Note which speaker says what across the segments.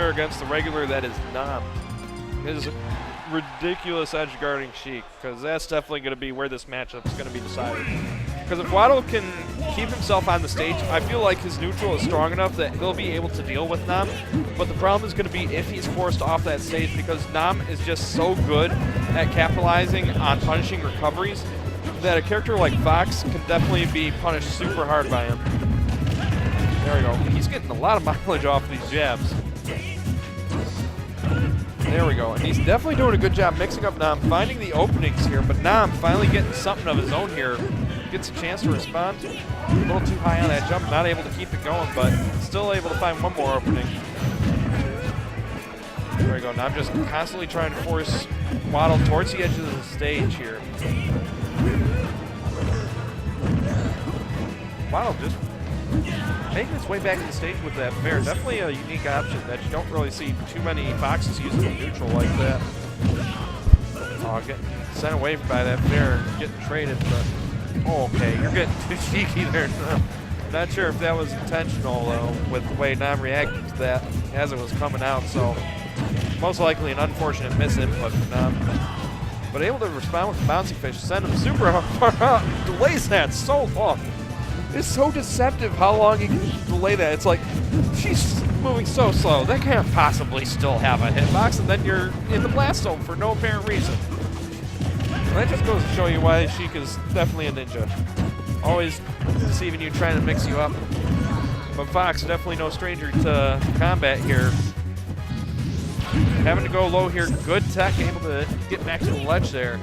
Speaker 1: fair against the regular that is Nam. His ridiculous edge guarding Sheik, because that's definitely going to be where this matchup is going to be decided. Because if Waddle can keep himself on the stage, I feel like his neutral is strong enough that he'll be able to deal with Nam. But the problem is going to be if he's forced off that stage, because Nam is just so good at capitalizing on punishing recoveries that a character like Fox can definitely be punished super hard by him. There we go. He's getting a lot of mileage off these jabs. There we go. And he's definitely doing a good job mixing up Nam, finding the openings here. But Nam finally getting something of his own here. Gets a chance to respond. A little too high on that jump. Not able to keep it going, but still able to find one more opening. There we go. Nam just constantly trying to force Waddle towards the edge of the stage here. Waddle just making his way back to the stage with that fair. Definitely a unique option that you don't really see too many Foxes using the neutral like that. Oh, getting sent away by that fair, getting traded, but oh, okay, you're getting too cheeky there. Not sure if that was intentional though, with the way Nam reacted to that as it was coming out, so most likely an unfortunate misinput from Nam. But able to respond with the bouncy fish, send him super far out, delays that so long. It's so deceptive how long you can delay that. It's like, she's moving so slow. That can't possibly still have a hitbox, and then you're in the blast zone for no apparent reason. And that just goes to show you why Sheik is definitely a ninja. Always deceiving you, trying to mix you up. But Fox, definitely no stranger to combat here. Having to go low here, good tech, able to get back to the ledge there.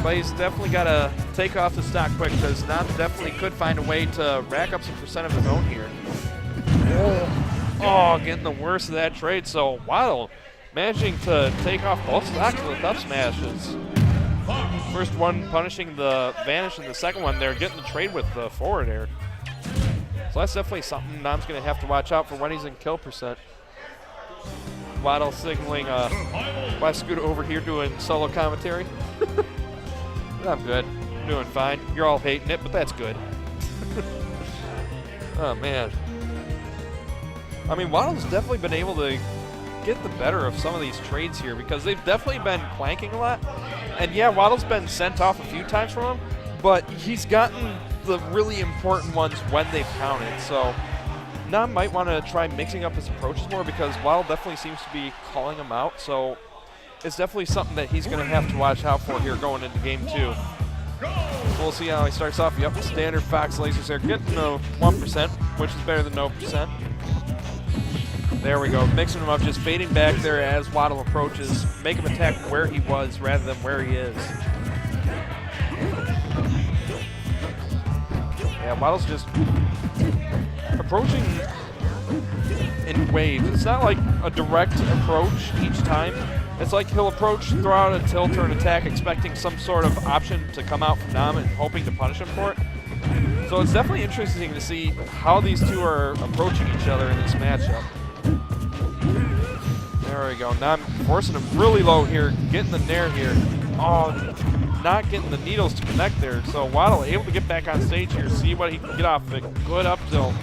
Speaker 1: But he's definitely got to take off the stock quick, because Nam definitely could find a way to rack up some percent of his own here. Oh, getting the worst of that trade. So Waddle managing to take off both stocks with up smashes. First one punishing the vanish, and the second one there getting the trade with the forward air. So that's definitely something Nam's going to have to watch out for when he's in kill percent. Waddle signaling why Scoot over here doing solo commentary. I'm good. I'm doing fine. You're all hating it, but that's good. Oh, man. I mean, Waddle's definitely been able to get the better of some of these trades here, because they've definitely been planking a lot. And yeah, Waddle's been sent off a few times from him, but he's gotten the really important ones when they've counted. So Nam might want to try mixing up his approaches more, because Waddle definitely seems to be calling him out. So it's definitely something that he's going to have to watch out for here going into game 2. So we'll see how he starts off. Yep, standard Fox lasers there, getting a 1%, which is better than no percent. There we go, mixing him up, just fading back there as Waddle approaches. Make him attack where he was rather than where he is. Yeah, Waddle's just approaching in waves. It's not like a direct approach each time. It's like he'll approach, throw out a tilt or an attack, expecting some sort of option to come out from Nam and hoping to punish him for it. So it's definitely interesting to see how these two are approaching each other in this matchup. There we go. Nam forcing him really low here, getting the nair here. Oh, not getting the needles to connect there. So Waddle able to get back on stage here, see what he can get off of it. Good up tilt.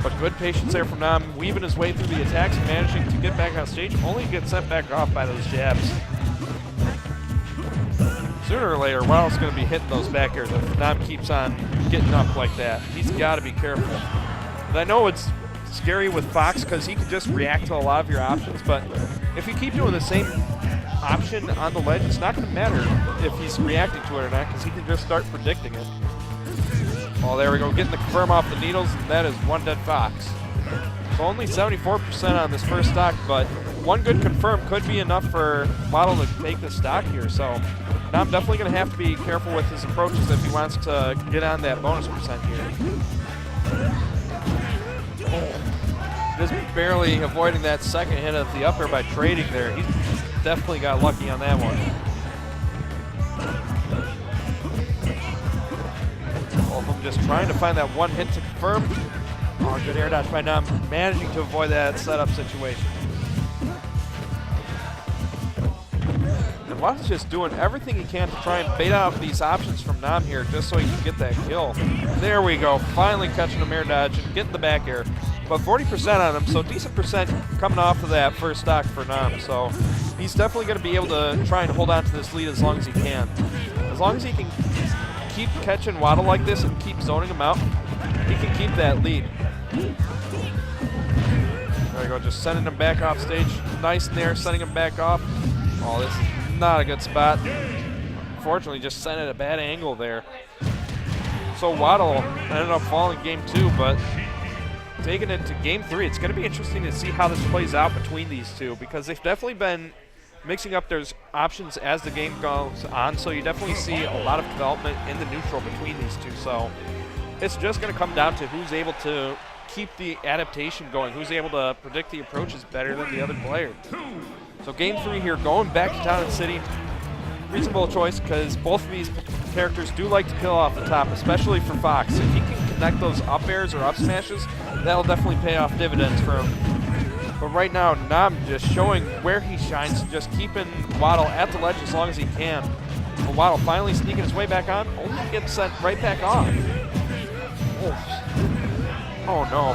Speaker 1: But good patience there from Nam, weaving his way through the attacks, managing to get back on stage, only to get sent back off by those jabs. Sooner or later, Waddle's going to be hitting those back airs if Nam keeps on getting up like that. He's got to be careful. And I know it's scary with Fox because he can just react to a lot of your options, but if you keep doing the same option on the ledge, it's not going to matter if he's reacting to it or not, because he can just start predicting it. Oh, there we go, getting the confirm off the needles, and that is one dead Fox. So only 74% on this first stock, but one good confirm could be enough for Waddle to take the stock here. So now I'm definitely going to have to be careful with his approaches if he wants to get on that bonus percent here. Oh, just barely avoiding that second hit of the upper by trading there. He definitely got lucky on that one. Both of them just trying to find that one hit to confirm. Oh, good air dodge by Nam, managing to avoid that setup situation. And Waddle's just doing everything he can to try and bait out these options from Nam here just so he can get that kill. There we go, finally catching a air dodge and getting the back air. but 40% on him, so decent percent coming off of that first stock for Nam. So he's definitely going to be able to try and hold on to this lead as long as he can. As long as he can keep catching Waddle like this and keep zoning him out, he can keep that lead. There we go, just sending him back off stage. Nice in there, sending him back off. Oh, this is not a good spot. Unfortunately, just sent at a bad angle there. So Waddle ended up falling game 2, but taking it to game 3, it's going to be interesting to see how this plays out between these two, because they've definitely been mixing up their options as the game goes on, so you definitely see a lot of development in the neutral between these two. So it's just going to come down to who's able to keep the adaptation going, who's able to predict the approaches better than the other player. So game 3 here, going back to Town and City. Reasonable choice, because both of these characters do like to kill off the top, especially for Fox. If he can connect those up airs or up smashes, that'll definitely pay off dividends for him. But right now, Nam just showing where he shines, just keeping Waddle at the ledge as long as he can. But Waddle finally sneaking his way back on, only to get sent right back off. Oh no.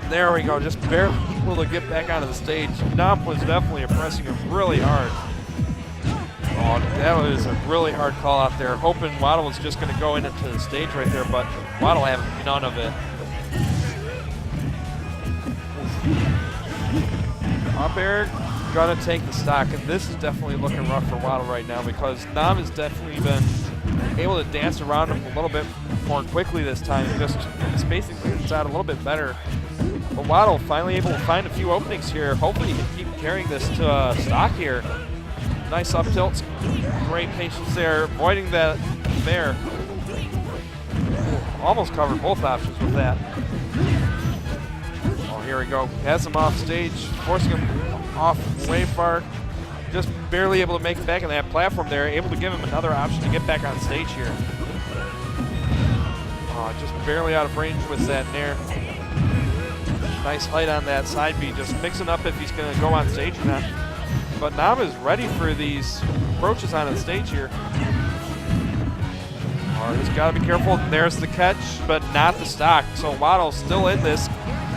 Speaker 1: There we go, just barely able to get back onto the stage. Nam was definitely pressing him really hard. Oh, that was a really hard call out there. Hoping Waddle was just going to go into the stage right there, but Waddle having none of it. Up air, gonna take the stock, and this is definitely looking rough for Waddle right now, because Nam has definitely been able to dance around him a little bit more quickly this time, just spacing things out a little bit better. But Waddle finally able to find a few openings here. Hopefully he can keep carrying this to stock here. Nice up tilts, great patience there, avoiding that there. Almost covered both options with that. Oh, here we go. Has him off stage, forcing him off way far. Just barely able to make it back on that platform there, able to give him another option to get back on stage here. Oh, just barely out of range with that nair. Nice height on that side B, just mixing up if he's going to go on stage or not. But Nam is ready for these approaches on the stage here. Oh, he's got to be careful. There's the catch, but not the stock. So Waddle's still in this.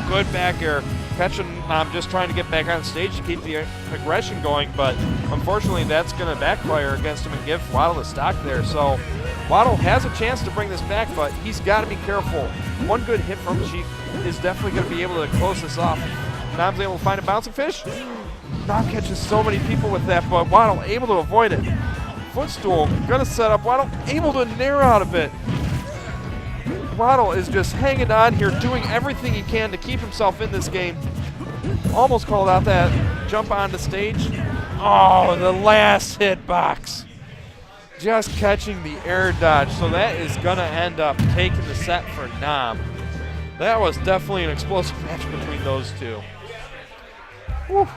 Speaker 1: Good back air. Catching Nam, just trying to get back on stage to keep the aggression going, but unfortunately that's going to backfire against him and give Waddle the stock there. So Waddle has a chance to bring this back, but he's got to be careful. One good hit from Sheik is definitely going to be able to close this off. Nam's able to find a bouncing fish. Nam catches so many people with that, but Waddle able to avoid it. Footstool, gonna set up Waddle, able to nair out of it. Waddle is just hanging on here, doing everything he can to keep himself in this game. Almost called out that jump onto stage. Oh, the last hitbox. Just catching the air dodge, so that is gonna end up taking the set for Nam. That was definitely an explosive match between those two. Whew.